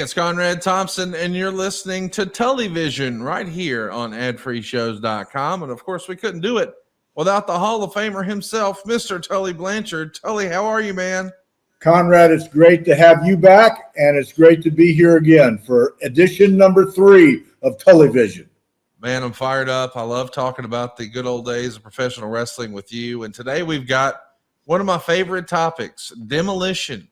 it's Conrad Thompson, and you're listening to TullyVision right here on adfreeshows.com. And of course, we couldn't do it without the Hall of Famer himself, Mr. Tully Blanchard. Tully, how are you, man? Conrad, it's great to have you back, and it's great to be here again for edition number 3 of TullyVision. Man, I'm fired up. I love talking about the good old days of professional wrestling with you. And today we've got one of my favorite topics, Demolition.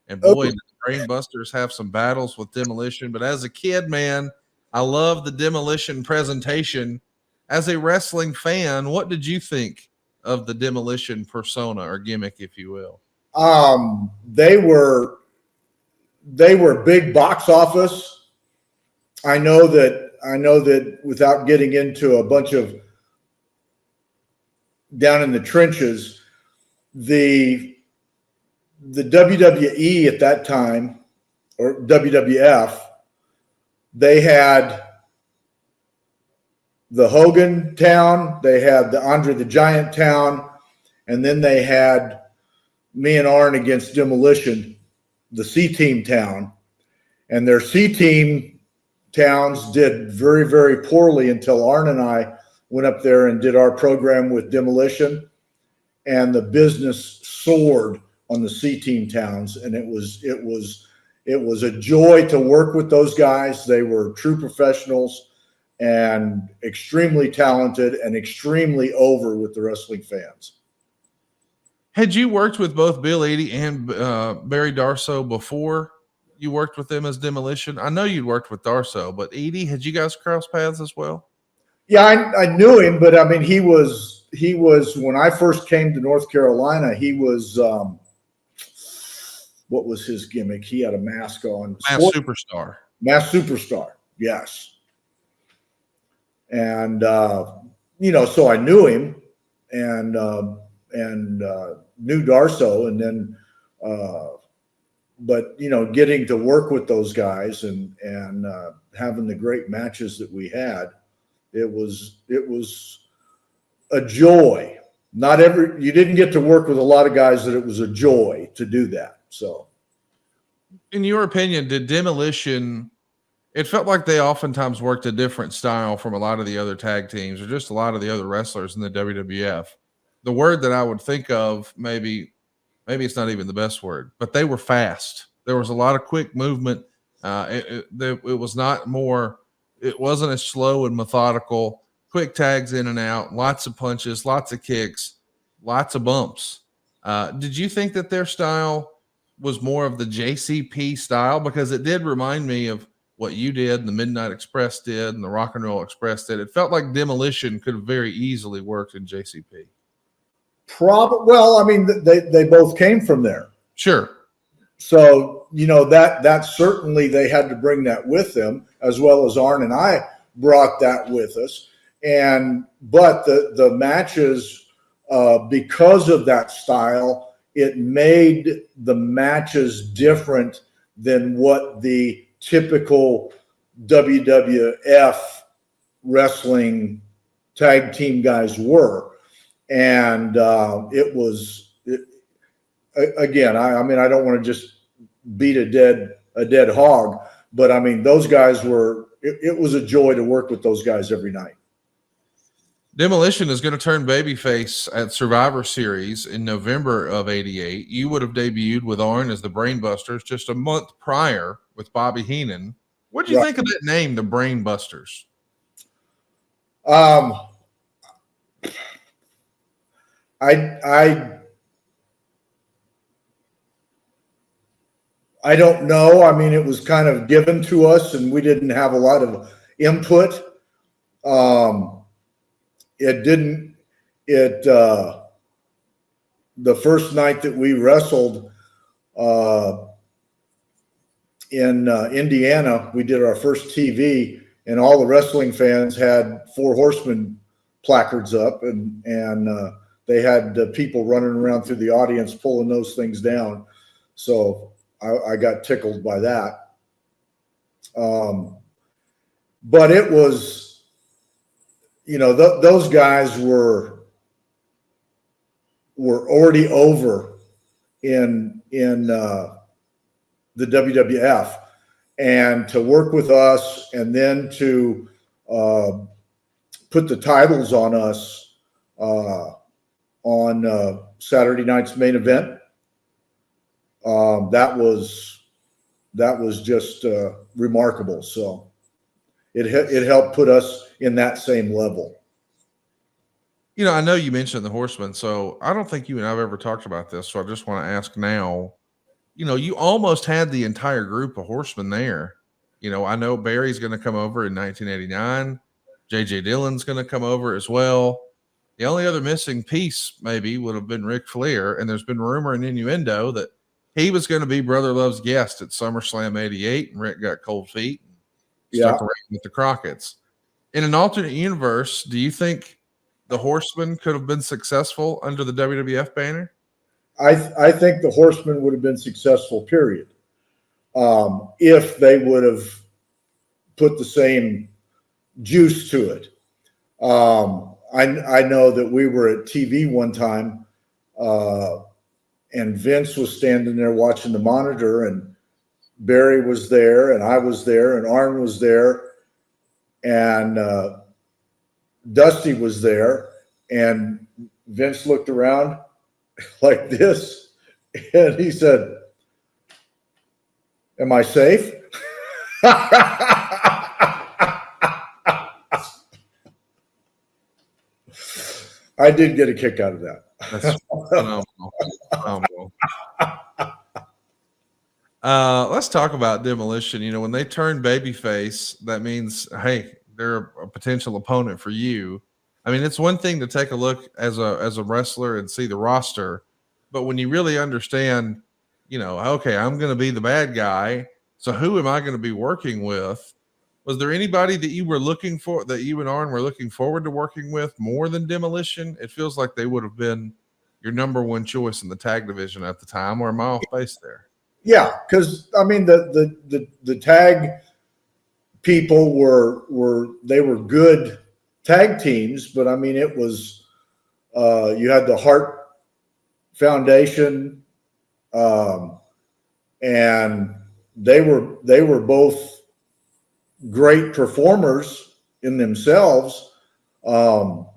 And boy, the Brain Busters have some battles with Demolition. But as a kid, man, I love the Demolition presentation. As a wrestling fan, what did you think of the Demolition persona or gimmick, if you will? They were big box office. I know that without getting into a bunch of down in the trenches, the WWE at that time, or WWF, they had the Hogan town, they had the Andre the Giant town, and then they had me and Arn against Demolition, the C-Team town. And their C-Team towns did very, very poorly until Arn and I went up there and did our program with Demolition, and the business soared on the C-Team towns. And it was a joy to work with those guys. They were true professionals and extremely talented and extremely over with the wrestling fans. Had you worked with both Bill Eadie and Barry Darsow before you worked with them as Demolition? I know you'd worked with Darsow, but Eadie, had you guys crossed paths as well? Yeah, I knew him, but I mean, he was when I first came to North Carolina, he was what was his gimmick? He had a mask on. Masked Superstar. Masked Superstar, yes. And so I knew him, and knew Darsow, and then but getting to work with those guys and having the great matches that we had, it was a joy. You didn't get to work with a lot of guys that it was a joy to do that. So in your opinion, did Demolition, it felt like they oftentimes worked a different style from a lot of the other tag teams or just a lot of the other wrestlers in the WWF. The word that I would think of, maybe it's not even the best word, but they were fast. There was a lot of quick movement. It wasn't as slow and methodical. Quick tags in and out, lots of punches, lots of kicks, lots of bumps. Did you think that their style was more of the JCP style? Because it did remind me of what you did, and the Midnight Express did, and the Rock and Roll Express did. It felt like Demolition could have very easily worked in JCP. Well, I mean, they both came from there. Sure. So, that certainly they had to bring that with them, as well as Arn and I brought that with us. But the matches, because of that style, it made the matches different than what the typical WWF wrestling tag team guys were. And again, I mean, I don't want to just beat a dead hog, but I mean, those guys it was a joy to work with those guys every night. Demolition is going to turn babyface at Survivor Series in November of '88. You would have debuted with Arn as the Brain Busters just a month prior with Bobby Heenan. What did you think of that name, the Brain Busters? I don't know. I mean, it was kind of given to us, and we didn't have a lot of input. The first night that we wrestled in Indiana, we did our first TV, and all the wrestling fans had Four Horsemen placards up, and they had people running around through the audience pulling those things down. So I got tickled by that. But it was, those guys were already over in the WWF, and to work with us, and then to put the titles on us on Saturday night's main event. That was just remarkable. So it helped put us in that same level. You know, I know you mentioned the Horsemen, so I don't think you and I've ever talked about this. So I just want to ask now. You know, you almost had the entire group of Horsemen there. You know, I know Barry's going to come over in 1989. JJ Dillon's going to come over as well. The only other missing piece maybe would have been Ric Flair, and there's been rumor and innuendo that he was going to be Brother Love's guest at SummerSlam '88, and Rick got cold feet and stuck around with the Crockett's. In an alternate universe, do you think the Horsemen could have been successful under the WWF banner? I think the Horsemen would have been successful, period. If they would have put the same juice to it. I know that we were at TV one time, and Vince was standing there watching the monitor, and Barry was there, and I was there, and Arn was there, and Dusty was there, and Vince looked around like this, and he said, "Am I safe?" I did get a kick out of that. That's phenomenal. Let's talk about Demolition. You know, when they turn babyface, that means, hey, they're a potential opponent for you. I mean, it's one thing to take a look as a wrestler and see the roster, but when you really understand, you know, okay, I'm going to be the bad guy, so who am I going to be working with? Was there anybody that you were looking for, that you and Arn were looking forward to working with more than Demolition? It feels like they would have been your number one choice in the tag division at the time, or am I off base there? Yeah, because I mean the tag people were good tag teams, but I mean it was you had the Hart Foundation, and they were both great performers in themselves, but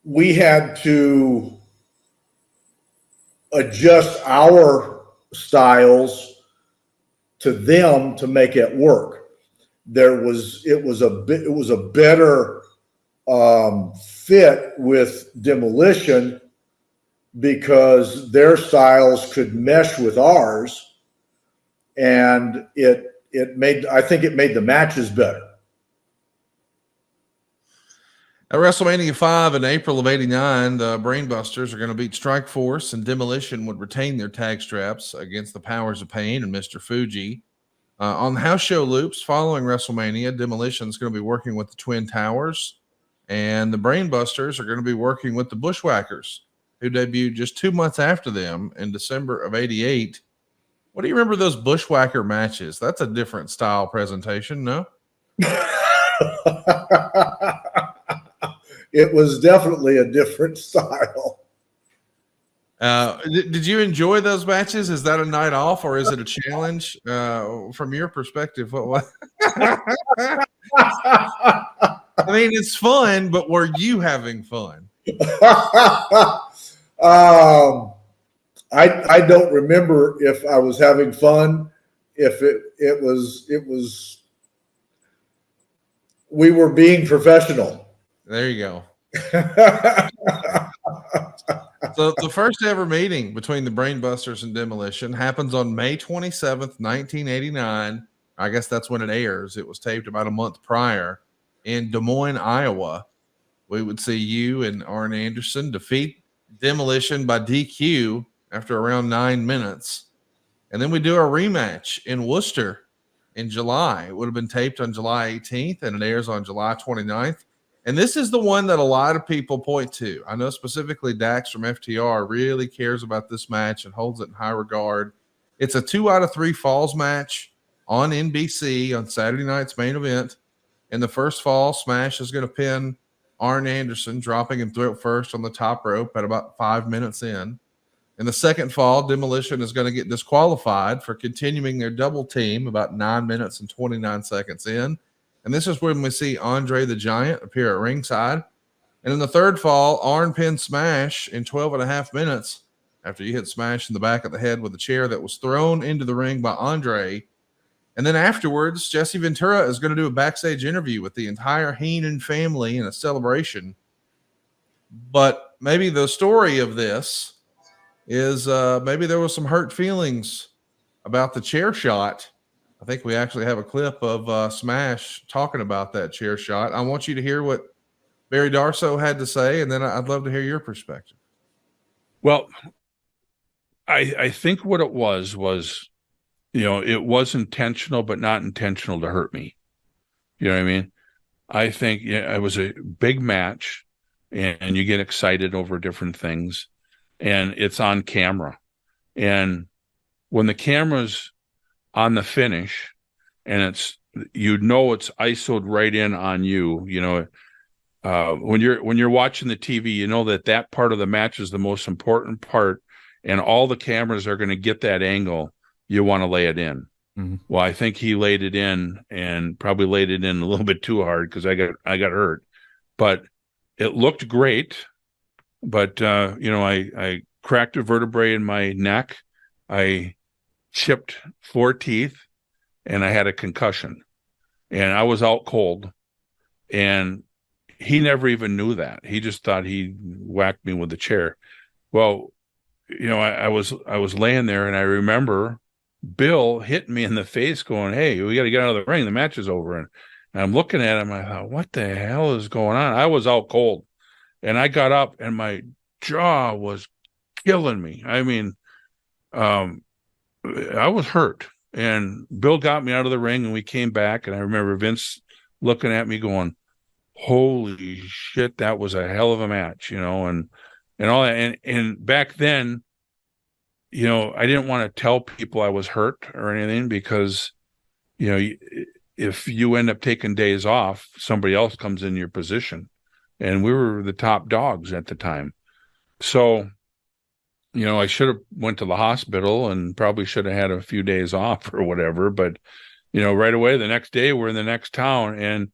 we had to adjust our styles to them to make it work. It was a better fit with Demolition because their styles could mesh with ours, and I think it made the matches better. At WrestleMania 5 in April of '89, the Brainbusters are going to beat Strikeforce, and Demolition would retain their tag straps against the Powers of Pain and Mr. Fuji. On the house show loops following WrestleMania, Demolition is going to be working with the Twin Towers, and the Brainbusters are going to be working with the Bushwhackers, who debuted just 2 months after them in December of '88. What do you remember those Bushwhacker matches? That's a different style presentation, no? It was definitely a different style. Did you enjoy those matches? Is that a night off, or is it a challenge? From your perspective, what? I mean, it's fun, but were you having fun? I don't remember if I was having fun. If it was, we were being professional. There you go. So the first ever meeting between the Brainbusters and Demolition happens on May 27th, 1989. I guess that's when it airs. It was taped about a month prior in Des Moines, Iowa. We would see you and Arn Anderson defeat Demolition by DQ after around 9 minutes. And then we do a rematch in Worcester in July. It would have been taped on July 18th, and it airs on July 29th. And this is the one that a lot of people point to. I know specifically Dax from FTR really cares about this match and holds it in high regard. It's a 2 out of 3 falls match on NBC on Saturday night's main event. In the first fall, Smash is going to pin Arn Anderson, dropping him throat first on the top rope at about 5 minutes in. In the second fall, Demolition is going to get disqualified for continuing their double team about 9 minutes and 29 seconds in. And this is when we see Andre the Giant appear at ringside. And in the third fall, Arn pinned Smash in 12 and a half minutes after he hit Smash in the back of the head with a chair that was thrown into the ring by Andre. And then afterwards, Jesse Ventura is going to do a backstage interview with the entire Heenan family in a celebration. But maybe the story of this is maybe there was some hurt feelings about the chair shot. I think we actually have a clip of Smash talking about that chair shot. I want you to hear what Barry Darsow had to say, and then I'd love to hear your perspective. Well, I think what it was, it was intentional, but not intentional to hurt me. You know what I mean? I think it was a big match, and you get excited over different things, and it's on camera. And when the camera's on the finish, and it's ISO'd right in on you, when you're watching the TV, you know that part of the match is the most important part, and all the cameras are going to get that angle. You want to lay it in. Mm-hmm. Well, I think he laid it in, and probably laid it in a little bit too hard because I got hurt, but it looked great. But I cracked a vertebrae in my neck, I chipped 4 teeth, and I had a concussion, and I was out cold, and he never even knew that. He just thought he whacked me with the chair. Well, I was laying there, and I remember Bill hitting me in the face going, "Hey, we got to get out of the ring. The match is over." And I'm looking at him. I thought, what the hell is going on? I was out cold, and I got up, and my jaw was killing me. I mean, I was hurt, and Bill got me out of the ring, and we came back, and I remember Vince looking at me going, "Holy shit, that was a hell of a match," and all that. And back then, I didn't want to tell people I was hurt or anything because, if you end up taking days off, somebody else comes in your position, and we were the top dogs at the time. So, I should have went to the hospital and probably should have had a few days off or whatever. But, right away, the next day we're in the next town,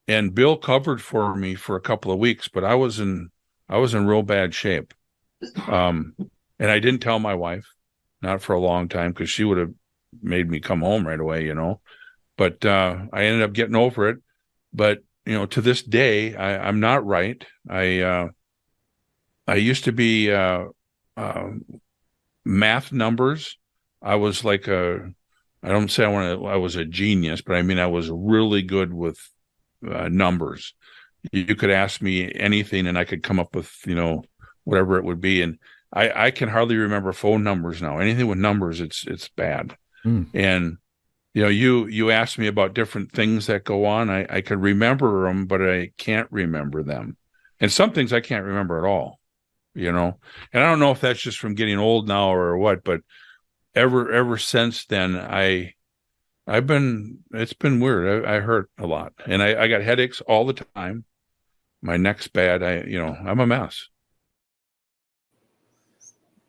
and Bill covered for me for a couple of weeks, but I was in real bad shape. And I didn't tell my wife, not for a long time, because she would have made me come home right away, But I ended up getting over it. But, to this day, I'm not right. I used to be math numbers. I was like I was a genius, but I mean, I was really good with numbers. You could ask me anything, and I could come up with, whatever it would be. And I can hardly remember phone numbers now. Anything with numbers, it's bad. And you asked me about different things that go on. I could remember them, but I can't remember them. And some things I can't remember at all. And I don't know if that's just from getting old now or what, but ever since then, it's been weird. I hurt a lot, and I got headaches all the time. My neck's bad. I'm a mess.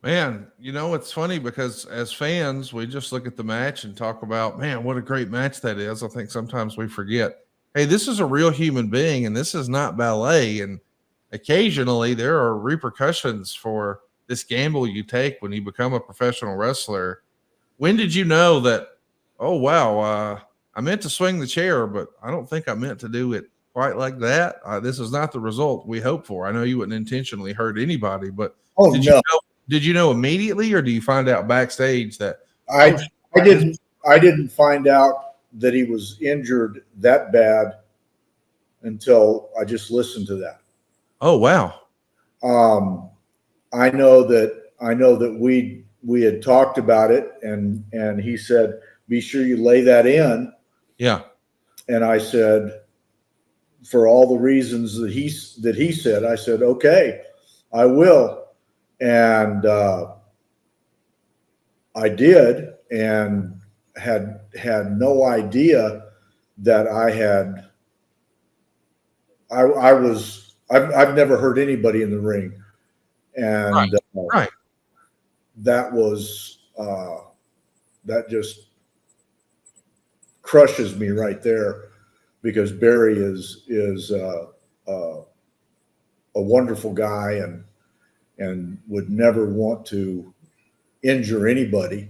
Man, it's funny because as fans, we just look at the match and talk about, man, what a great match that is. I think sometimes we forget, hey, this is a real human being, and this is not ballet. And occasionally there are repercussions for this gamble you take when you become a professional wrestler. When did you know that, oh, wow, I meant to swing the chair, but I don't think I meant to do it quite like that. This is not the result we hoped for. I know you wouldn't intentionally hurt anybody, but did you know immediately, or do you find out backstage that I didn't find out that he was injured that bad until I just listened to that. Oh, wow. I know that we had talked about it, and he said, "Be sure you lay that in." Yeah. And I said, for all the reasons that he said, I said, "Okay, I will." And I did, and had no idea that I've never hurt anybody in the ring. And right. that was that just crushes me right there, because Barry is a wonderful guy and would never want to injure anybody,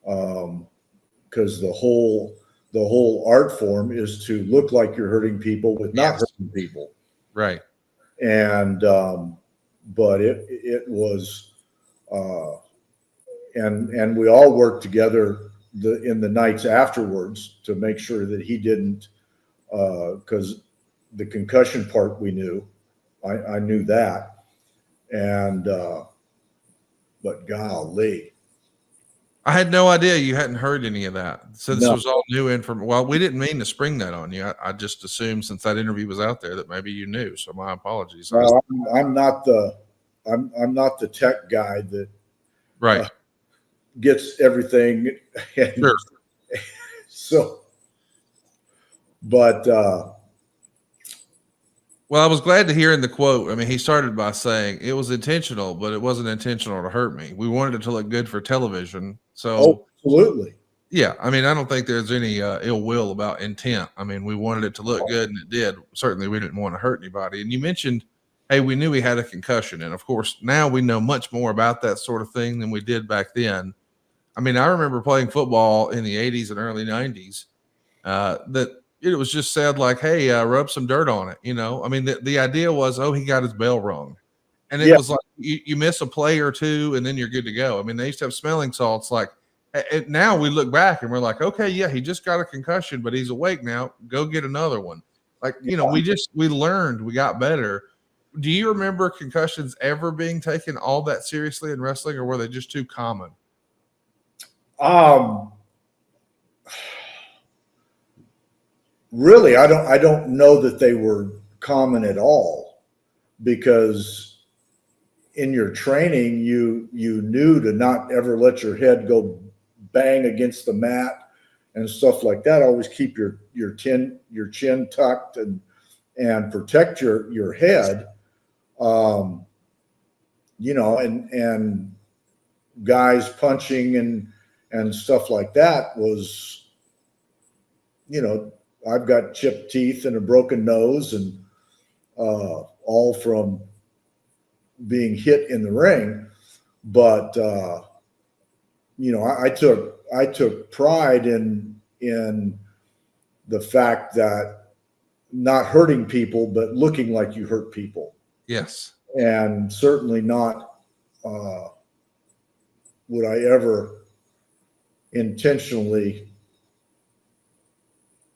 because the whole art form is to look like you're hurting people with not hurting people. Right. And but it was and we all worked together in the nights afterwards to make sure that he didn't, because the concussion part we knew, I knew that, and but golly, I had no idea you hadn't heard any of that. So this No. was all new information. Well, we didn't mean to spring that on you. I just assumed since that interview was out there that maybe you knew. So my apologies. Well, I'm not the tech guy that Right. gets everything. And Sure. So, but Well, I was glad to hear in the quote. I mean, he started by saying it was intentional, but it wasn't intentional to hurt me. We wanted it to look good for television. So, absolutely. yeah, I mean, I don't think there's any ill will about intent. I mean, we wanted it to look good, and it did. Certainly, we didn't want to hurt anybody. And you mentioned, hey, we knew he had a concussion. And, of course, now we know much more about that sort of thing than we did back then. I mean, I remember playing football in the 80s and early 90s that it was just said like, hey, rub some dirt on it. I mean, the idea was, oh, he got his bell rung. And it was like you miss a play or two and then you're good to go. I mean, they used to have smelling salts. Like now we look back and we're like, okay, yeah, he just got a concussion, but he's awake now. Go get another one. Like, we learned, we got better. Do you remember concussions ever being taken all that seriously in wrestling, or were they just too common? Really, I don't know that they were common at all, because in your training, you knew to not ever let your head go bang against the mat and stuff like that. Always keep your chin tucked and protect your head. And guys punching and stuff like that was, I've got chipped teeth and a broken nose, and all from being hit in the ring. But I took pride in the fact that not hurting people, but looking like you hurt people. Yes. And certainly not would I ever intentionally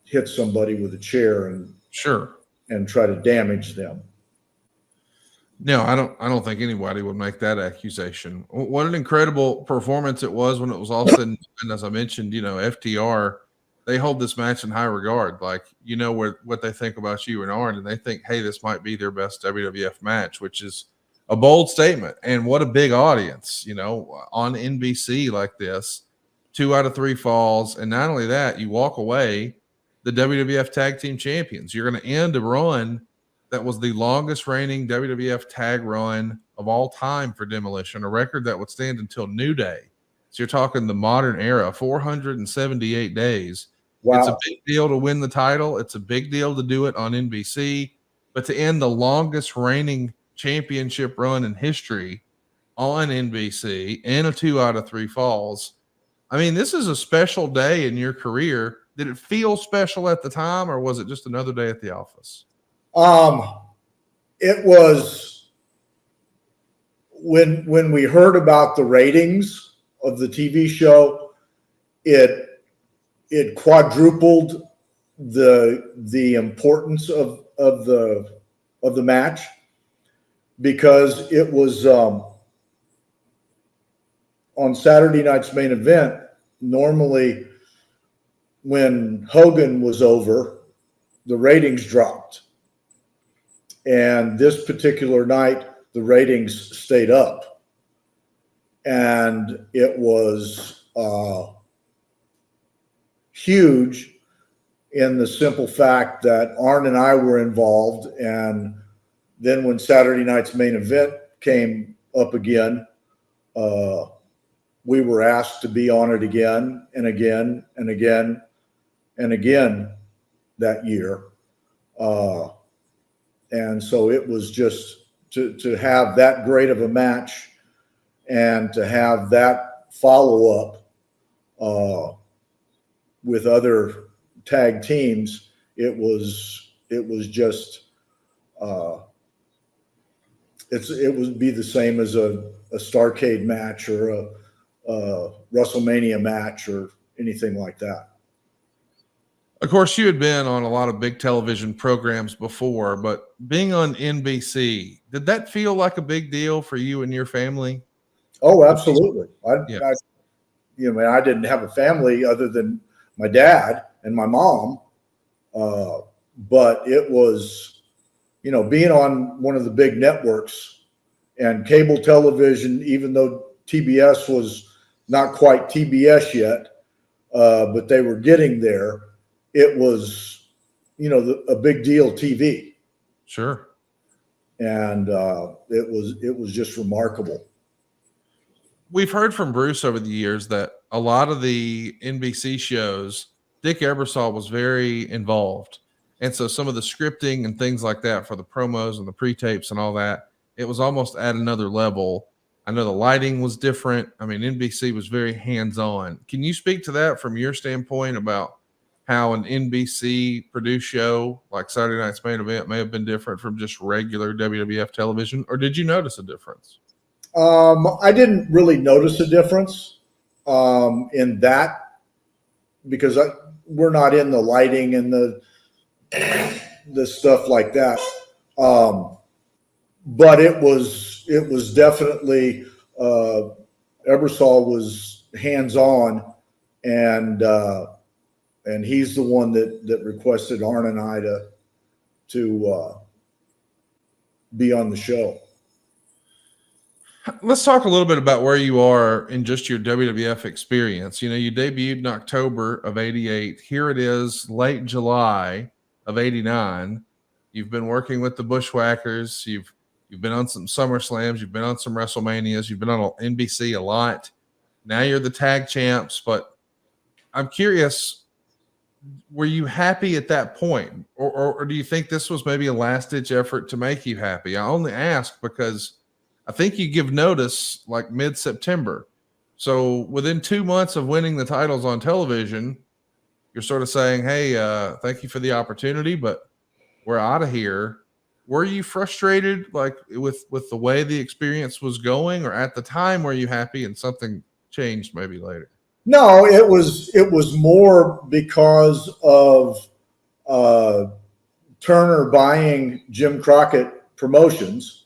hit somebody with a chair and try to damage them. No, I don't think anybody would make that accusation. What an incredible performance it was when it was all said and done. As I mentioned, FTR, they hold this match in high regard. Like, what they think about you and Arn, and they think, hey, this might be their best WWF match, which is a bold statement. And what a big audience, on NBC like this, 2 out of 3 falls. And not only that, you walk away the WWF Tag Team Champions. You're going to end a run that was the longest reigning WWF tag run of all time for Demolition, a record that would stand until New Day. So you're talking the modern era, 478 days. Wow. It's a big deal to win the title. It's a big deal to do it on NBC, but to end the longest reigning championship run in history on NBC in a 2 out of 3 falls. I mean, this is a special day in your career. Did it feel special at the time, or was it just another day at the office? It was when we heard about the ratings of the TV show, it quadrupled the importance of the match, because it was on Saturday night's main event. Normally, when Hogan was over, the ratings dropped. And this particular night, the ratings stayed up. And it was huge in the simple fact that Arn and I were involved. And then when Saturday night's main event came up again, we were asked to be on it again and again and again and again that year. And so it was just to have that great of a match and to have that follow up with other tag teams, it was just it would be the same as a Starrcade match or a WrestleMania match or anything like that. Of course, you had been on a lot of big television programs before, but being on NBC, did that feel like a big deal for you and your family? Oh, absolutely. Yeah. I didn't have a family other than my dad and my mom, but it was, being on one of the big networks and cable television, even though TBS was not quite TBS yet, but they were getting there. It was, a big deal TV. Sure. And it was just remarkable. We've heard from Bruce over the years that a lot of the NBC shows, Dick Ebersol was very involved. And so some of the scripting and things like that for the promos and the pre-tapes and all that, it was almost at another level. I know the lighting was different. I mean, NBC was very hands-on. Can you speak to that from your standpoint about how an NBC produced show like Saturday Night's Main Event may have been different from just regular WWF television? Or did you notice a difference? I didn't really notice a difference in that because we're not in the lighting and the stuff like that. But it was definitely Ebersol was hands-on, and he's the one that requested Arn and I to be on the show. Let's talk a little bit about where you are in just your WWF experience. You debuted in October of '88. Here it is, late July of '89. You've been working with the Bushwhackers. You've been on some SummerSlams. You've been on some WrestleManias. You've been on NBC a lot. Now you're the tag champs. But I'm curious, were you happy at that point? Or do you think this was maybe a last-ditch effort to make you happy? I only ask because I think you give notice like mid-September. So within 2 months of winning the titles on television, you're sort of saying, hey, thank you for the opportunity, but we're out of here. Were you frustrated like with the way the experience was going, or at the time were you happy and something changed maybe later? No, it was more because of Turner buying Jim Crockett Promotions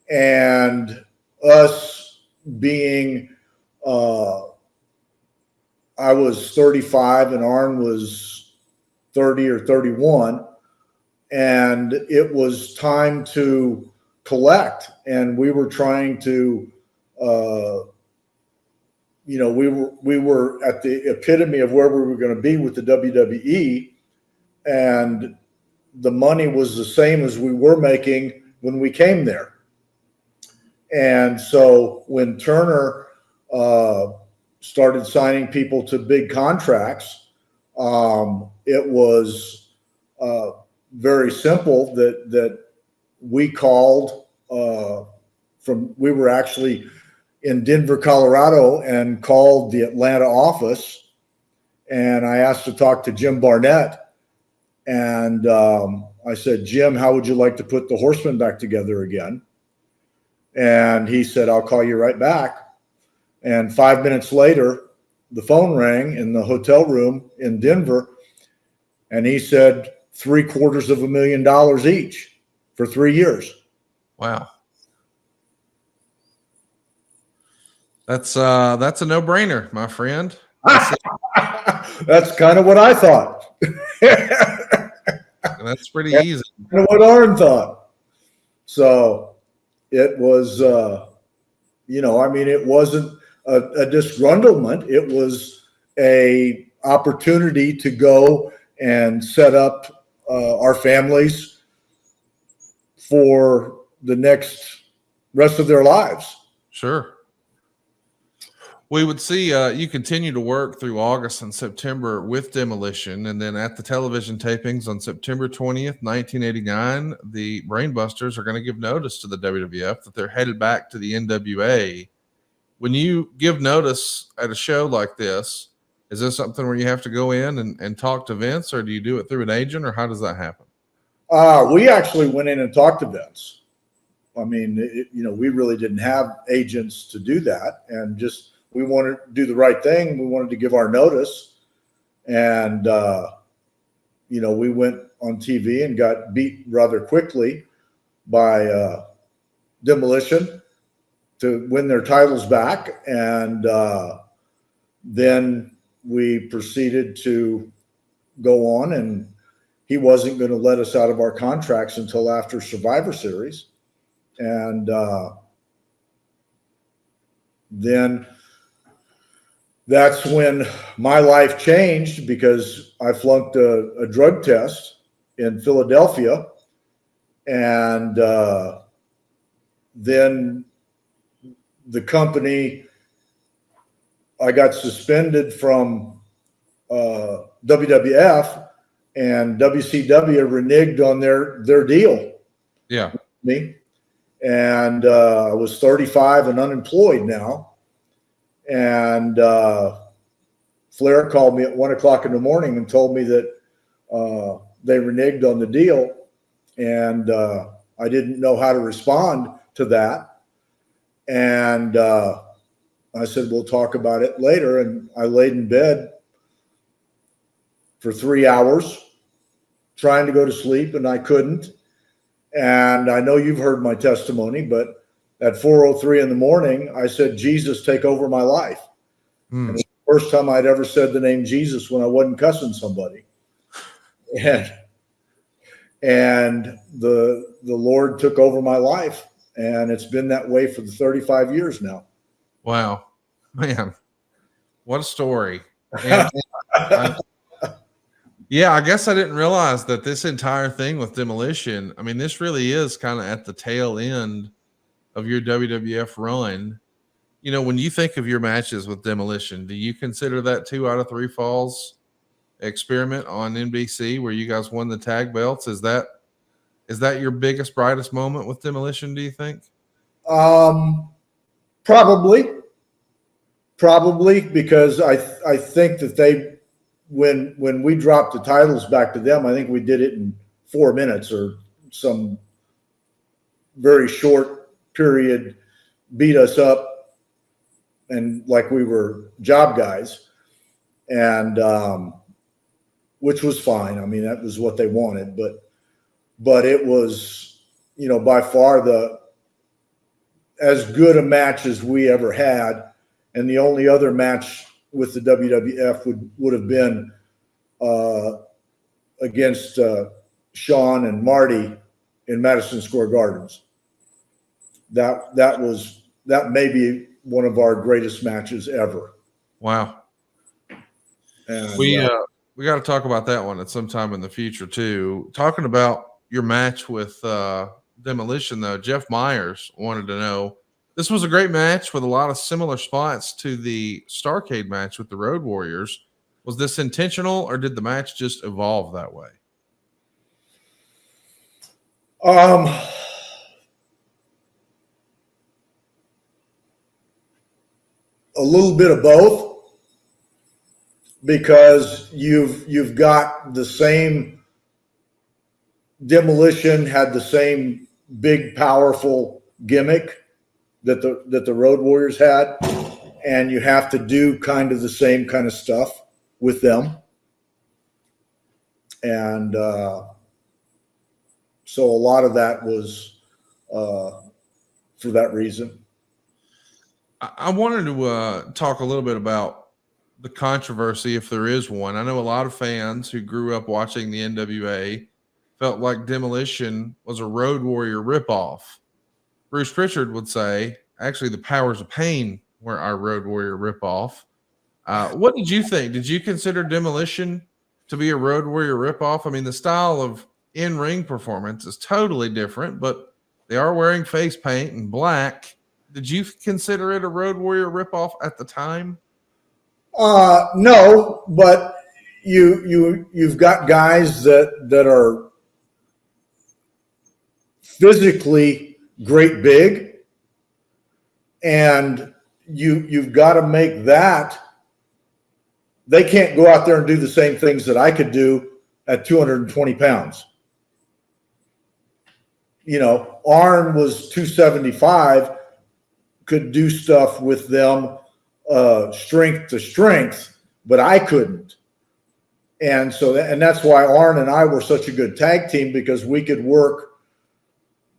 and us being I was 35 and Arn was 30 or 31, and it was time to collect, and we were trying to we were at the epitome of where we were going to be with the WWE, and the money was the same as we were making when we came there. And so when Turner started signing people to big contracts, it was very simple that we called we were actually in Denver, Colorado, and called the Atlanta office, and I asked to talk to Jim Barnett, and I said, Jim, how would you like to put the Horsemen back together again? And he said, I'll call you right back. And 5 minutes later, the phone rang in the hotel room in Denver, and he said $750,000 each for 3 years. Wow. That's a no-brainer, my friend. That's kind of what I thought. That's pretty easy. Kind of what Arn thought. So it was, it wasn't a disgruntlement. It was a opportunity to go and set up our families for the next rest of their lives. Sure. we would see you continue to work through August and September with Demolition, and then at the television tapings on September 20th, 1989, the Brainbusters are going to give notice to the WWF that they're headed back to the NWA. When you give notice at a show like this, is this something where you have to go in and talk to Vince, or do you do it through an agent, or how does that happen? We actually went in and talked to Vince. I mean, we really didn't have agents to do that, and just we wanted to do the right thing. We wanted to give our notice, and we went on TV and got beat rather quickly by Demolition to win their titles back, and then we proceeded to go on, and he wasn't going to let us out of our contracts until after Survivor Series. And then that's when my life changed, because I flunked a drug test in Philadelphia. And then the company, I got suspended from WWF, and WCW reneged on their deal. Yeah. Me. And I was 35 and unemployed now. And Flair called me at 1 o'clock in the morning and told me that they reneged on the deal. And I didn't know how to respond to that. And I said, we'll talk about it later. And I laid in bed for 3 hours trying to go to sleep, and I couldn't. And I know you've heard my testimony, but at 4:03 in the morning, I said, Jesus, take over my life. And it's the first time I'd ever said the name Jesus when I wasn't cussing somebody. And the Lord took over my life, and it's been that way for the 35 years now. Wow, man, what a story. And yeah, I guess I didn't realize that this entire thing with Demolition, I mean, this really is kind of at the tail end of your WWF run. When you think of your matches with Demolition, do you consider that 2 out of 3 falls experiment on NBC where you guys won the tag belts? Is that your biggest, brightest moment with Demolition, do you think? Probably, because I think that when we dropped the titles back to them, I think we did it in 4 minutes or some very short period, beat us up and like we were job guys, and which was fine. I mean, that was what they wanted, but it was, by far as good a match as we ever had. And the only other match with the WWF would have been against Shawn and Marty in Madison Square Gardens. That may be one of our greatest matches ever. Wow. And we got to talk about that one at some time in the future too. Talking about your match with Demolition, though, Jeff Myers wanted to know, this was a great match with a lot of similar spots to the Starrcade match with the Road Warriors. Was this intentional, or did the match just evolve that way? A little bit of both, because you've got the same. Demolition had the same big, powerful gimmick that the Road Warriors had, and you have to do kind of the same kind of stuff with them. And so a lot of that was for that reason. I wanted to talk a little bit about the controversy, if there is one. I know a lot of fans who grew up watching the NWA felt like Demolition was a Road Warrior ripoff. Bruce Pritchard would say, actually, the Powers of Pain were our Road Warrior ripoff. What did you think? Did you consider Demolition to be a Road Warrior ripoff? I mean, the style of in-ring performance is totally different, but they are wearing face paint and black. Did you consider it a Road Warrior ripoff at the time? No, but you've got guys that are physically great big, and you've got to make that. They can't go out there and do the same things that I could do at 220 pounds. You know, Arn was 275, could do stuff with them strength to strength, but I couldn't. And so, and that's why Arn and I were such a good tag team, because we could work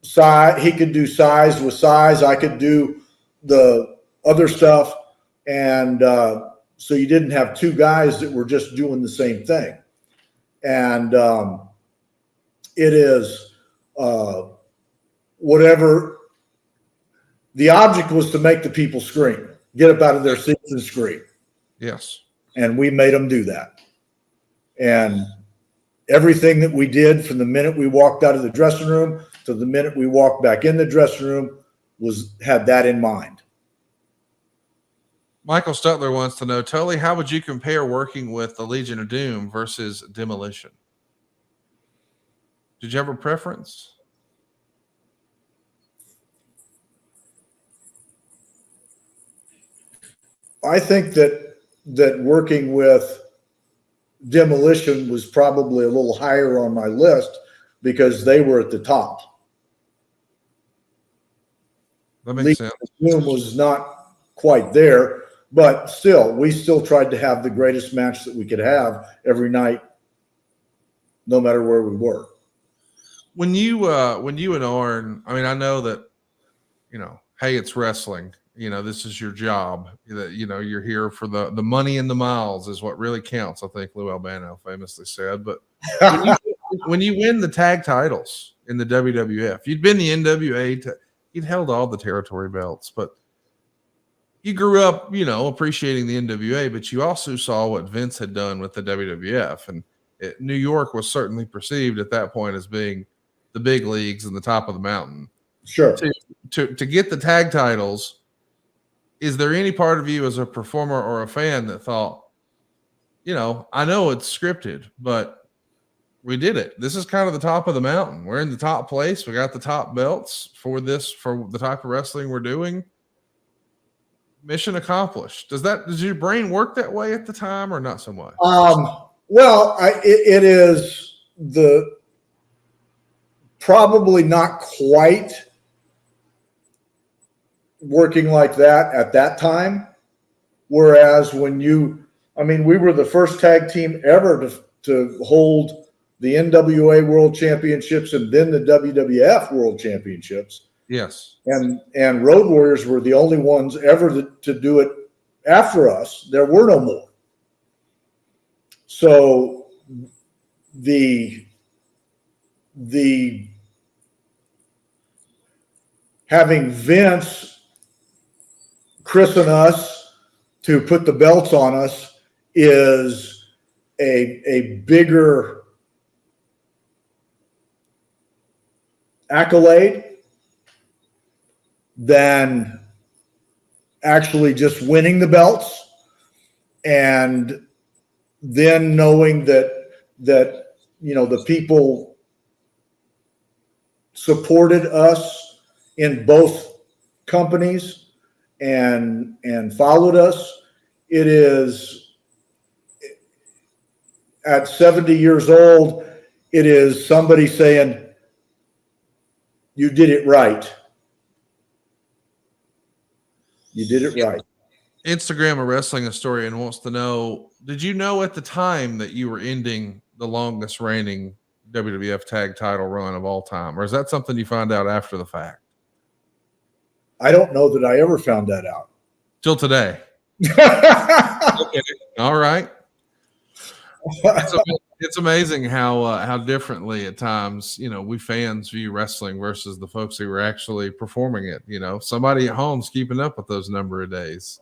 size. He could do size with size. I could do the other stuff. And so you didn't have two guys that were just doing the same thing. And it is whatever. The object was to make the people scream, get up out of their seats and scream. Yes. And we made them do that. And everything that we did from the minute we walked out of the dressing room to the minute we walked back in the dressing room had that in mind. Michael Stutler wants to know, Tully, how would you compare working with the Legion of Doom versus Demolition? Did you have a preference? I think that working with Demolition was probably a little higher on my list because they were at the top. That makes sense. Doom was not quite there, but still, we still tried to have the greatest match that we could have every night, no matter where we were. When you and Arn, I mean, I know that, you know, hey, it's wrestling. You know, this is your job. You know, you're here for the money and the miles is what really counts. I think Lou Albano famously said. But when you win the tag titles in the WWF, you'd been the NWA. You'd held all the territory belts, but you grew up, you know, appreciating the NWA. But you also saw what Vince had done with the WWF, and New York was certainly perceived at that point as being the big leagues and the top of the mountain. Sure. To get the tag titles. Is there any part of you as a performer or a fan that thought, you know, I know it's scripted, but we did it. This is kind of the top of the mountain. We're in the top place. We got the top belts for the type of wrestling we're doing. Mission accomplished. Does your brain work that way at the time or not so much? Well, it is probably not quite working like that at that time. Whereas when we were the first tag team ever to hold the NWA World Championships and then the WWF World Championships. Yes. And Road Warriors were the only ones ever to do it after us. There were no more. So the having Vince christen us to put the belts on us is a bigger accolade than actually just winning the belts, and then knowing that you know the people supported us in both companies and followed us. It is at 70 years old, it is somebody saying, you did it right. You did it right. Instagram a wrestling historian wants to know, did you know at the time that you were ending the longest reigning WWF tag title run of all time? Or is that something you find out after the fact? I don't know that I ever found that out. Till today. Okay. All right. It's amazing how differently at times, you know, we fans view wrestling versus the folks who were actually performing it. You know, somebody at home's keeping up with those number of days.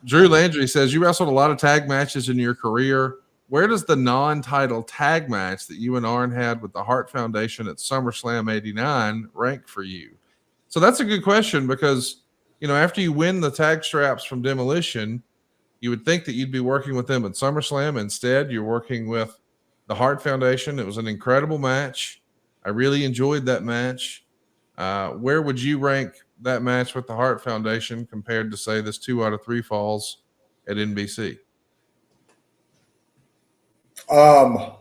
Drew Landry says, you wrestled a lot of tag matches in your career. Where does the non-title tag match that you and Arn had with the Hart Foundation at SummerSlam '89 rank for you? So that's a good question because, after you win the tag straps from Demolition, you would think that you'd be working with them at SummerSlam. Instead, you're working with the Hart Foundation. It was an incredible match. I really enjoyed that match. Where would you rank that match with the Hart Foundation compared to, say, this 2 out of 3 falls at NBC? I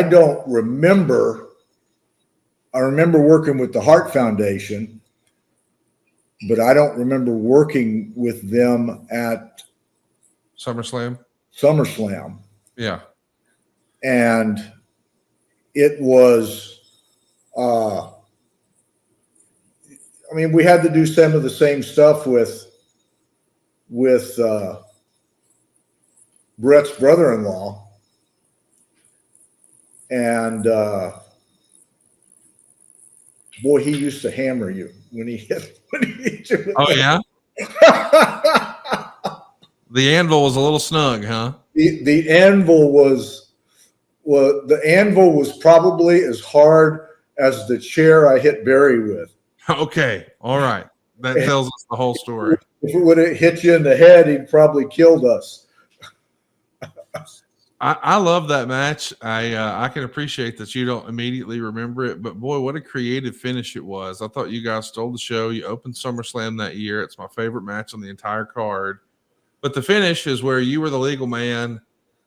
don't remember. I remember working with the Hart Foundation, but I don't remember working with them at SummerSlam. Yeah. And it was, we had to do some of the same stuff with Brett's brother-in-law. And boy, he used to hammer you when he hit you. Oh, yeah? The anvil was a little snug, huh? The anvil was probably as hard as the chair I hit Barry with. Okay. All right. That tells us the whole story. If it would have hit you in the head, he'd probably killed us. I love that match. I can appreciate that you don't immediately remember it, but boy, what a creative finish it was. I thought you guys stole the show. You opened SummerSlam that year. It's my favorite match on the entire card. But the finish is where you were the legal man.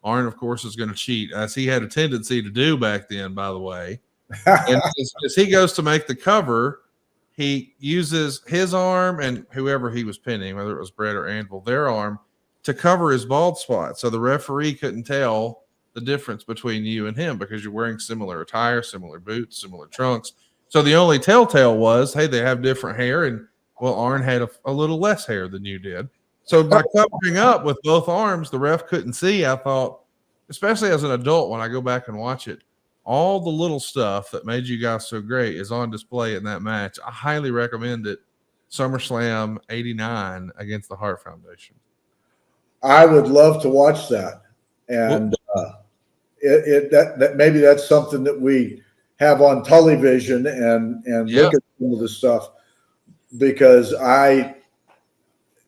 Arn, of course, is going to cheat, as he had a tendency to do back then, by the way. And as he goes to make the cover, he uses his arm and whoever he was pinning, whether it was Brett or Anvil, their arm, to cover his bald spot. So the referee couldn't tell the difference between you and him because you're wearing similar attire, similar boots, similar trunks. So the only telltale was, hey, they have different hair. And well, Arn had a little less hair than you did. So by covering up with both arms, the ref couldn't see. I thought, especially as an adult, when I go back and watch it, all the little stuff that made you guys so great is on display in that match. I highly recommend it. SummerSlam 89 against the Hart Foundation. I would love to watch that, and that maybe that's something that we have on TullyVision and look at some of the stuff, because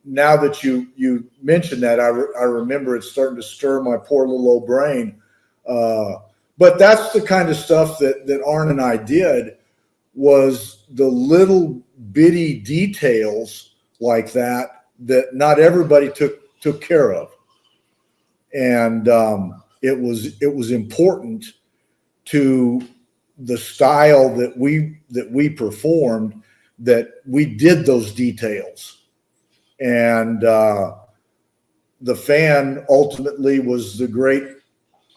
now that you mentioned that, I remember it's starting to stir my poor little old brain. But that's the kind of stuff that Arn and I did, was the little bitty details like that not everybody took care of. And it was important to the style that we performed, that we did those details. And the fan ultimately was the great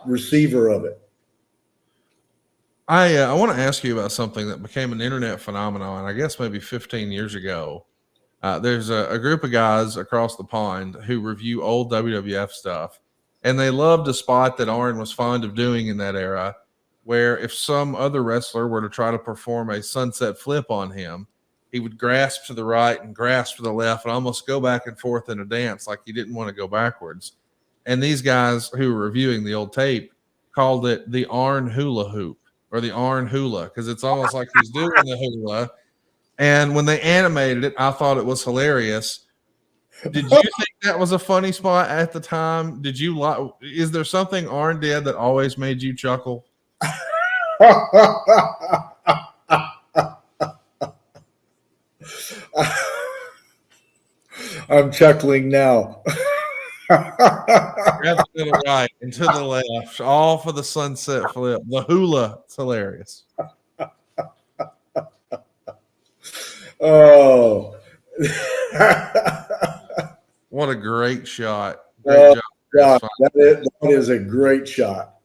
receiver of it. I want to ask you about something that became an internet phenomenon, I guess maybe 15 years ago. There's a group of guys across the pond who review old WWF stuff, and they loved a spot that Arn was fond of doing in that era, where if some other wrestler were to try to perform a sunset flip on him, he would grasp to the right and grasp to the left and almost go back and forth in a dance like he didn't want to go backwards. And these guys who were reviewing the old tape called it the Arn hula hoop, or the Arn hula, because it's almost like he's doing the hula. And when they animated it, I thought it was hilarious. Did you think that was a funny spot at the time? Is there something Arn did that always made you chuckle? I'm chuckling now. Grab to the right and to the left, all for the sunset flip. The hula, it's hilarious. Oh, what a great shot! Great job. God, that is a great shot.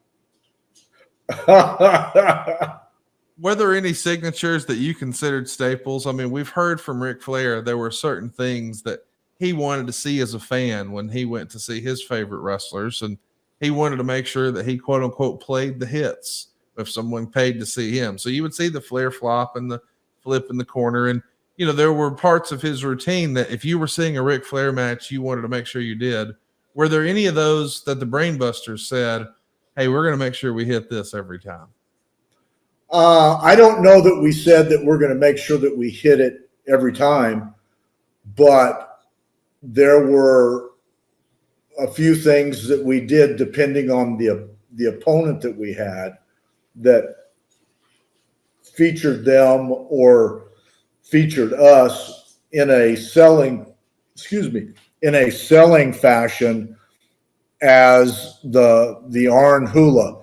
Were there any signatures that you considered staples? I mean, we've heard from Ric Flair there were certain things that he wanted to see as a fan when he went to see his favorite wrestlers, and he wanted to make sure that he, quote unquote, played the hits if someone paid to see him. So you would see the Flair flop and the flip in the corner, and there were parts of his routine that if you were seeing a Ric Flair match, you wanted to make sure you did. Were there any of those that the Brainbusters said, hey, we're going to make sure we hit this every time? I don't know that we said that we're going to make sure that we hit it every time, but there were a few things that we did depending on the opponent that we had that featured them or featured us in a selling fashion as the Arn Hula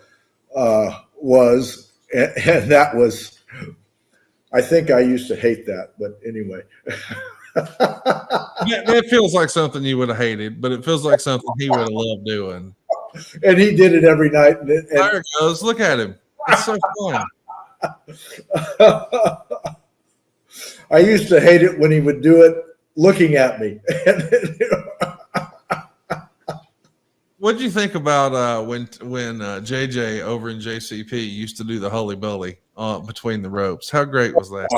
was, and that was, I think I used to hate that, but anyway. It feels like something you would have hated, but it feels like something he would have loved doing. And he did it every night. And there it goes. Look at him. It's so fun. I used to hate it when he would do it looking at me. What'd you think about when JJ over in JCP used to do the Holy Bully between the ropes? How great was that?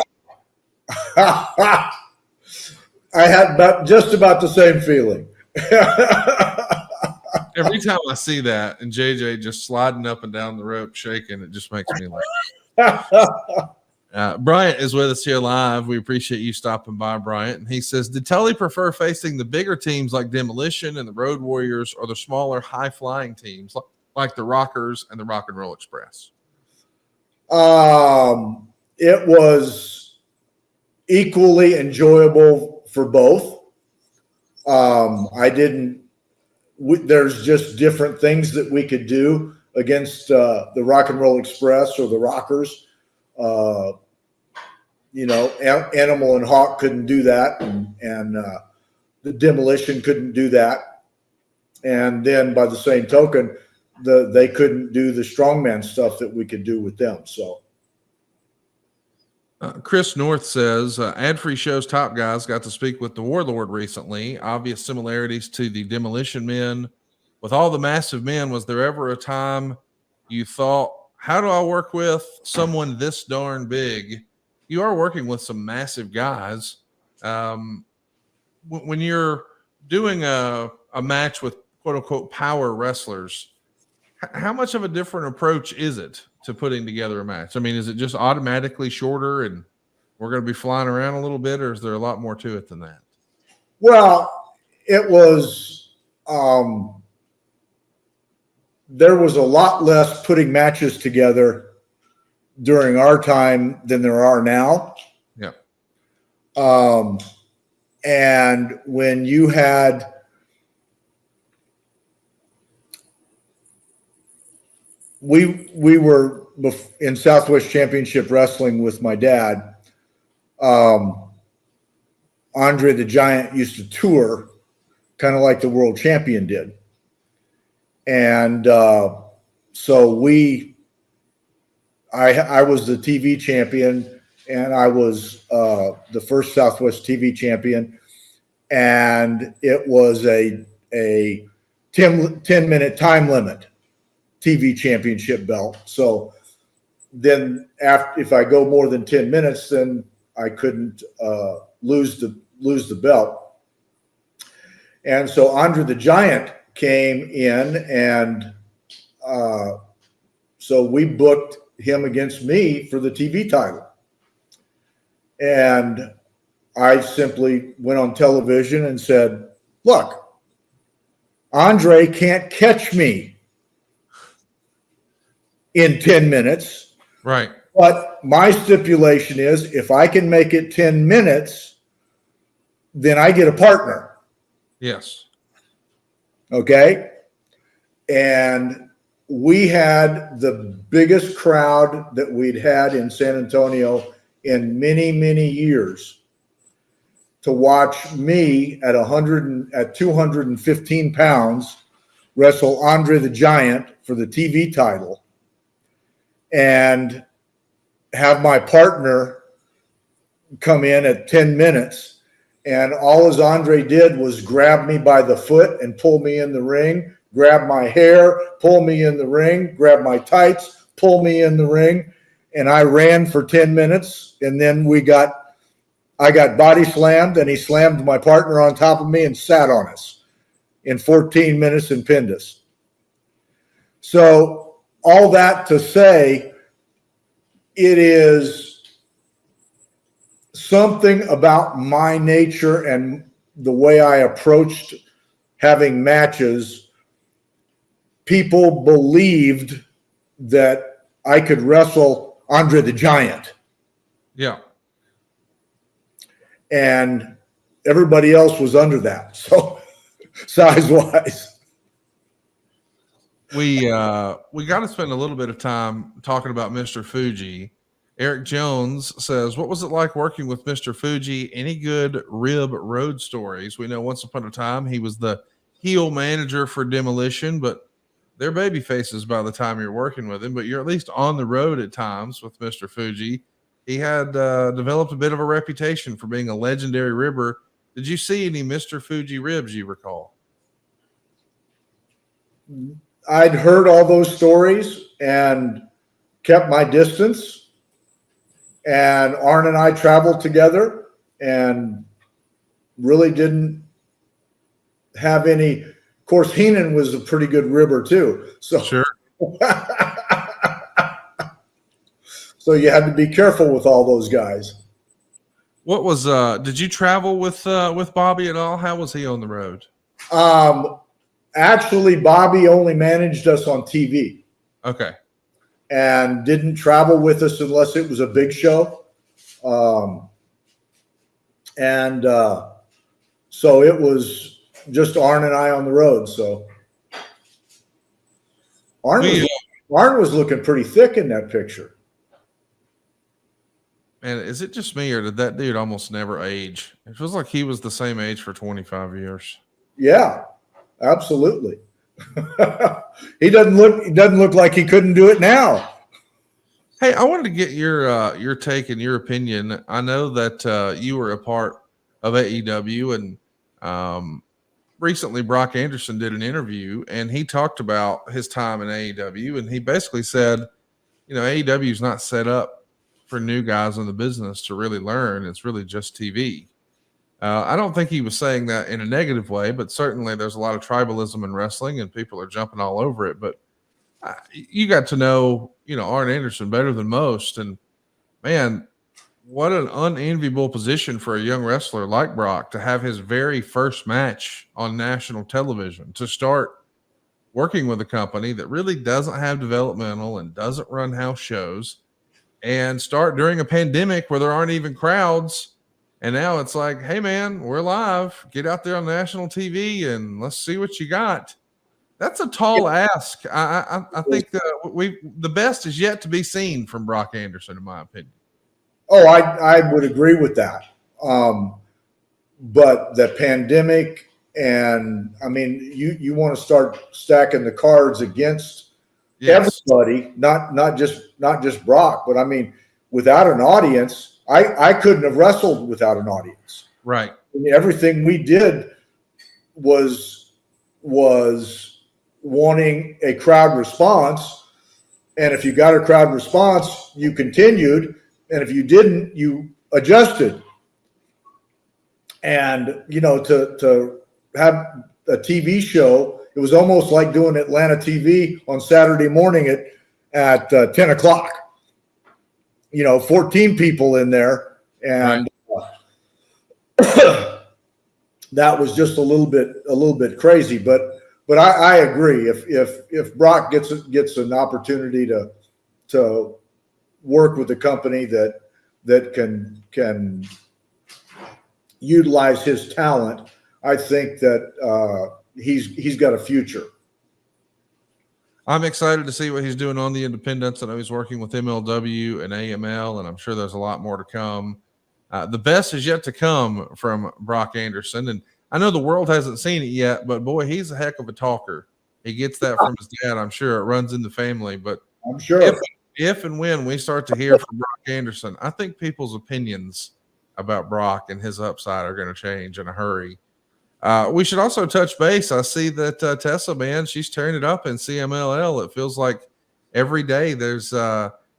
I had just about the same feeling. Every time I see that and JJ just sliding up and down the rope, shaking, it just makes me laugh. Bryant is with us here live. We appreciate you stopping by, Bryant. And he says, did Tully prefer facing the bigger teams like Demolition and the Road Warriors or the smaller high-flying teams like the Rockers and the Rock and Roll Express? It was equally enjoyable for both. There's just different things that we could do against the Rock and Roll Express or the Rockers. Animal and Hawk couldn't do that, and the Demolition couldn't do that. And then by the same token, they couldn't do the strongman stuff that we could do with them. So Chris North says, ad-free show's top guys got to speak with the Warlord recently. Obvious similarities to the Demolition Men. With all the massive men, was there ever a time you thought, how do I work with someone this darn big? You are working with some massive guys. When you're doing a match with quote-unquote power wrestlers, how much of a different approach is it to putting together a match? I mean, is it just automatically shorter and we're going to be flying around a little bit, or is there a lot more to it than that? Well, it was there was a lot less putting matches together during our time than there are now. Yeah. And when you had we were in Southwest Championship Wrestling with my dad. Andre the Giant used to tour kind of like the world champion did. And so I was the TV champion, and I was the first Southwest TV champion. And it was a 10-minute time limit TV championship belt. So then if I go more than 10 minutes, then I couldn't lose the belt. And so Andre the Giant came in, and so we booked him against me for the TV title. And I simply went on television and said, look, Andre can't catch me in 10 minutes. Right. But my stipulation is if I can make it 10 minutes, then I get a partner. Yes. Okay. And we had the biggest crowd that we'd had in San Antonio in many, many years to watch me at 215 pounds wrestle Andre the Giant for the TV title and have my partner come in at 10 minutes. And all as Andre did was grab me by the foot and pull me in the ring, grab my hair, pull me in the ring, grab my tights, pull me in the ring. And I ran for 10 minutes. And then I got body slammed, and he slammed my partner on top of me and sat on us in 14 minutes and pinned us. So all that to say, it is something about my nature and the way I approached having matches. People believed that I could wrestle Andre the Giant. Yeah. And everybody else was under that. So size wise. We got to spend a little bit of time talking about Mr. Fuji. Eric Jones says, what was it like working with Mr. Fuji? Any good rib road stories? We know once upon a time he was the heel manager for Demolition, but they're baby faces by the time you're working with him, but you're at least on the road at times with Mr. Fuji. He had developed a bit of a reputation for being a legendary ribber. Did you see any Mr. Fuji ribs you recall? I'd heard all those stories and kept my distance. And Arn and I traveled together and really didn't have any. Of course, Heenan was a pretty good ribber too. So sure. So you had to be careful with all those guys. What was did you travel with Bobby at all? How was he on the road? Actually, Bobby only managed us on TV. Okay. And didn't travel with us unless it was a big show. So it was just Arn and I on the road. So Arn was looking pretty thick in that picture. And is it just me, or did that dude almost never age? It feels like he was the same age for 25 years. Yeah, absolutely. He doesn't look like he couldn't do it now. Hey, I wanted to get your take and your opinion. I know that you were a part of AEW, and recently Brock Anderson did an interview, and he talked about his time in AEW, and he basically said, AEW is not set up for new guys in the business to really learn. It's really just TV. I don't think he was saying that in a negative way, but certainly there's a lot of tribalism in wrestling and people are jumping all over it. But you got to know, Arn Anderson better than most. And man, what an unenviable position for a young wrestler like Brock to have his very first match on national television, to start working with a company that really doesn't have developmental and doesn't run house shows, and start during a pandemic where there aren't even crowds. And now it's like, hey man, we're live. Get out there on national TV and let's see what you got. That's a tall ask. I think the best is yet to be seen from Brock Anderson, in my opinion. Oh, I would agree with that. But the pandemic, and I mean, you want to start stacking the cards against everybody, not just Brock, but I mean, without an audience, I couldn't have wrestled without an audience. Right. I mean, everything we did was wanting a crowd response. And if you got a crowd response, you continued. And if you didn't, you adjusted. And, to have a TV show, it was almost like doing Atlanta TV on Saturday morning at 10 o'clock. 14 people in there. And that was just a little bit crazy. But I agree. If Brock gets an opportunity to work with a company that can utilize his talent, I think that he's got a future. I'm excited to see what he's doing on the independents. I know he's working with MLW and AML, and I'm sure there's a lot more to come. The best is yet to come from Brock Anderson. And I know the world hasn't seen it yet, but boy, he's a heck of a talker. He gets that from his dad. I'm sure it runs in the family, but I'm sure if and when we start to hear from Brock Anderson, I think people's opinions about Brock and his upside are going to change in a hurry. We should also touch base. I see that Tessa, man, she's tearing it up in CMLL. It feels like every day there's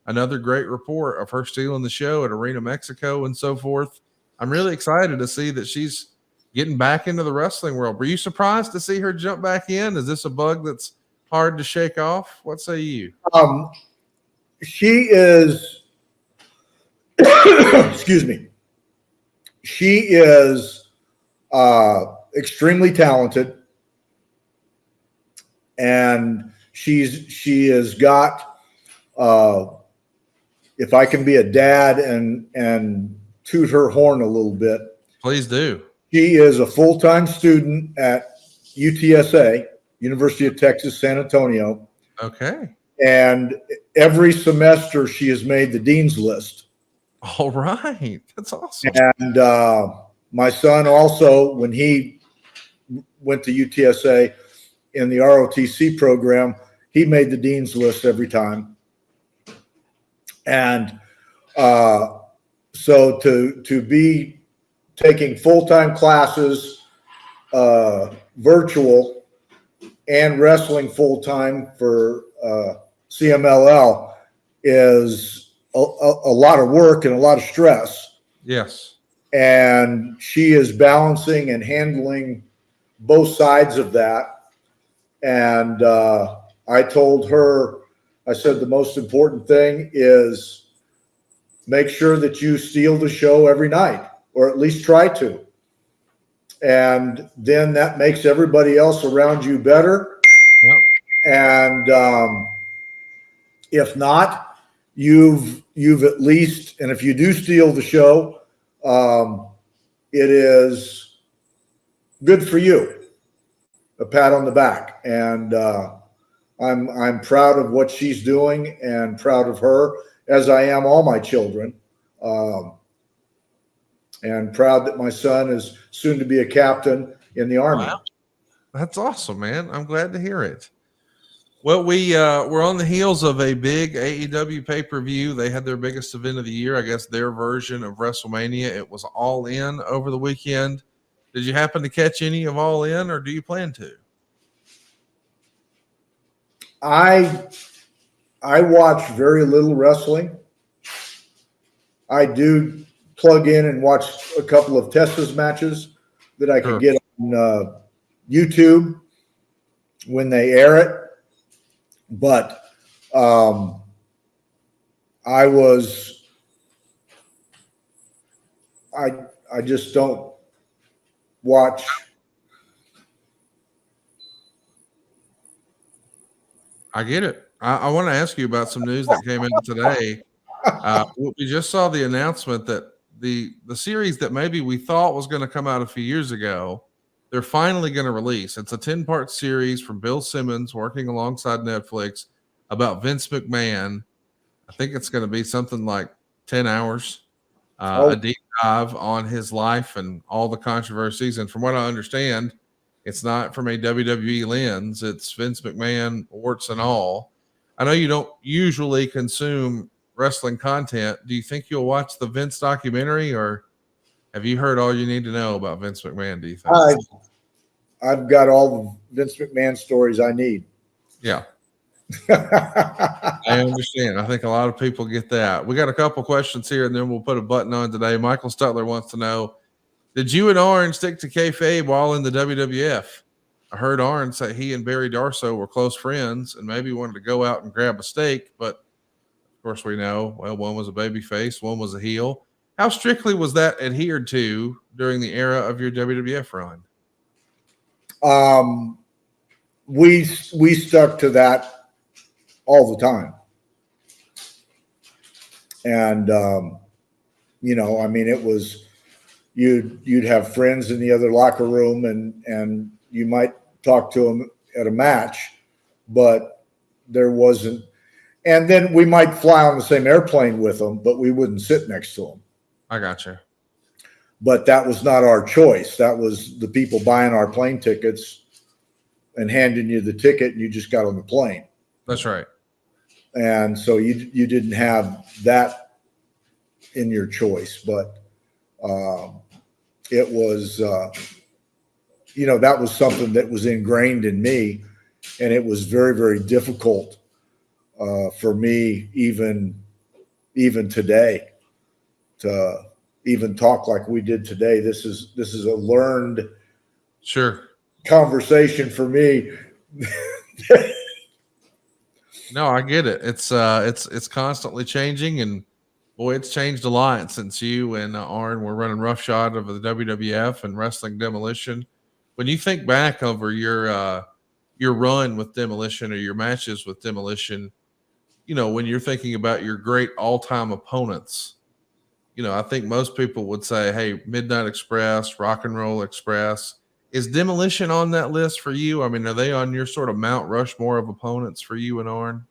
another great report of her stealing the show at Arena Mexico and so forth. I'm really excited to see that she's getting back into the wrestling world. Were you surprised to see her jump back in? Is this a bug that's hard to shake off? What say you? She is excuse me. She is extremely talented, and she has got. If I can be a dad and toot her horn a little bit, Please do. she is a full-time student at UTSA, University of Texas, San Antonio. Okay. And every semester she has made the dean's list. All right. That's awesome. And my son also, when he went to UTSA in the ROTC program, he made the dean's list every time. And so to be taking full-time classes, virtual, and wrestling full-time for CMLL is a lot of work and a lot of stress. Yes. And she is balancing and handling both sides of that. And I told her, I said, the most important thing is make sure that you steal the show every night, or at least try to. And then that makes everybody else around you better. Yep. And if not, you've at least, and if you do steal the show, it is good for you. A pat on the back. And I'm proud of what she's doing and proud of her, as I am all my children. And proud that my son is soon to be a captain in the Army. Wow. That's awesome, man. I'm glad to hear it. Well, we're on the heels of a big AEW pay-per-view. They had their biggest event of the year, I guess their version of WrestleMania. It was All In over the weekend. Did you happen to catch any of All In, or do you plan to? I watch very little wrestling. I do plug in and watch a couple of Tessa's matches that I can get on YouTube when they air it. But I just don't watch. I get it. I want to ask you about some news that came in today. We just saw the announcement that the series that maybe we thought was going to come out a few years ago, they're finally going to release. It's a 10-part series from Bill Simmons working alongside Netflix about Vince McMahon. I think it's going to be something like 10 hours, a deep dive on his life and all the controversies. And from what I understand, it's not from a WWE lens. It's Vince McMahon, warts and all. I know you don't usually consume wrestling content. Do you think you'll watch the Vince documentary, or have you heard all you need to know about Vince McMahon, do you think? I've got all the Vince McMahon stories I need. Yeah. I understand. I think a lot of people get that. We got a couple questions here, and then we'll put a button on today. Michael Stutler wants to know, did you and Arn stick to kayfabe while in the WWF? I heard Arn say he and Barry Darsow were close friends and maybe wanted to go out and grab a steak, but of course we know, well, one was a baby face, one was a heel. How strictly was that adhered to during the era of your WWF run? We stuck to that all the time. And, I mean, it was, you'd have friends in the other locker room and you might talk to them at a match, but there wasn't. And then we might fly on the same airplane with them, but we wouldn't sit next to them. I got you. But that was not our choice. That was the people buying our plane tickets and handing you the ticket, and you just got on the plane. That's right. And so you didn't have that in your choice, but it was, that was something that was ingrained in me, and it was very, very difficult for me, even today, to even talk like we did today. This is a learned conversation for me. No, I get it. It's constantly changing, and Boy, it's changed a lot since you and Arn were running roughshod of the WWF and Wrestling Demolition. When you think back over your run with Demolition or your matches with Demolition, you know, when you're thinking about your great all-time opponents, you know, I think most people would say, hey, Midnight Express, Rock and Roll Express. Is Demolition on that list for you? I mean, are they on your sort of Mount Rushmore of opponents for you and Arn?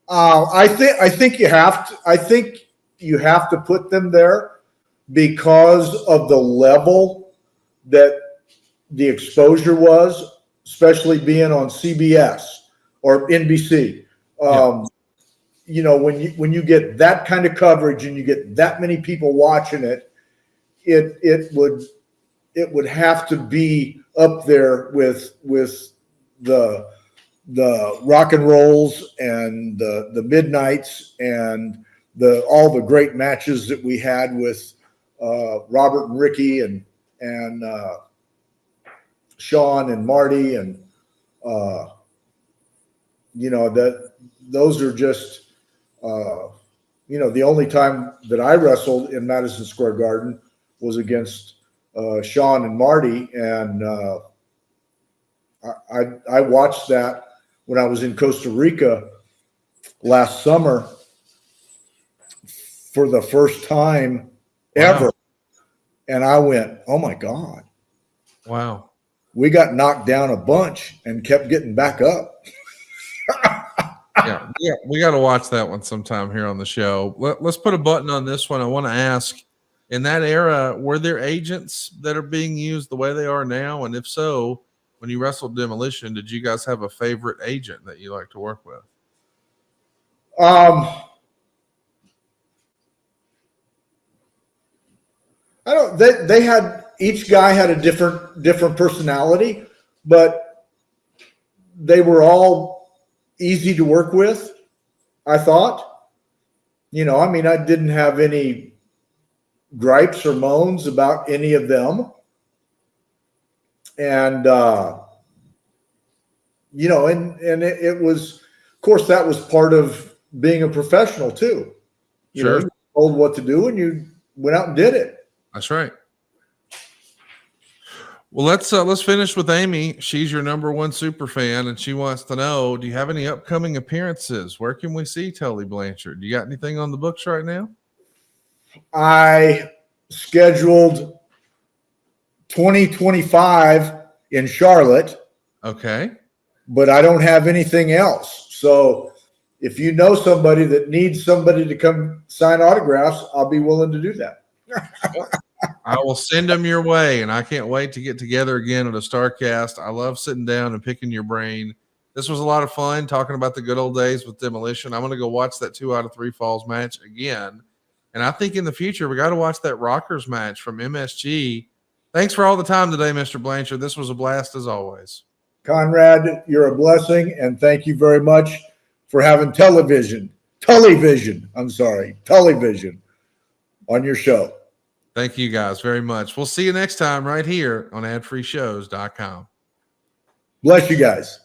I think you have to. I think you have to put them there because of the level that the exposure was, especially being on CBS or NBC. You know, when you get that kind of coverage and you get that many people watching it, it would have to be up there with the Rock and Rolls and the Midnights and all the great matches that we had with Robert and Ricky and Sean and Marty, and you know, that those are just you know, the only time that I wrestled in Madison Square Garden was against Sean and Marty, and I watched that when I was in Costa Rica last summer for the first time ever. And I went, oh my God. Wow. We got knocked down a bunch and kept getting back up. Yeah, we got to watch that one sometime here on the show. Let's put a button on this one. I want to ask, in that era, were there agents that are being used the way they are now? And if so, when you wrestled Demolition, did you guys have a favorite agent that you like to work with? I don't. They had, each guy had a different personality, but they were all easy to work with. I thought, you know, I mean, I didn't have any gripes or moans about any of them, and you know, and it was, of course, that was part of being a professional too. You know, you were told what to do, and you went out and did it. That's right. Well, let's finish with Amy. She's your number one super fan, and she wants to know, do you have any upcoming appearances? Where can we see Tully Blanchard? You got anything on the books right now? I scheduled 2025 in Charlotte. Okay. But I don't have anything else. So if you know somebody that needs somebody to come sign autographs, I'll be willing to do that. I will send them your way, and I can't wait to get together again at a StarCast. I love sitting down and picking your brain. This was a lot of fun talking about the good old days with Demolition. I'm going to go watch that 2 out of 3 Falls match again. And I think in the future, we got to watch that Rockers match from MSG. Thanks for all the time today, Mr. Blanchard. This was a blast as always. Conrad, you're a blessing, and thank you very much for having TullyVision on your show. Thank you guys very much. We'll see you next time right here on adfreeshows.com. Bless you guys.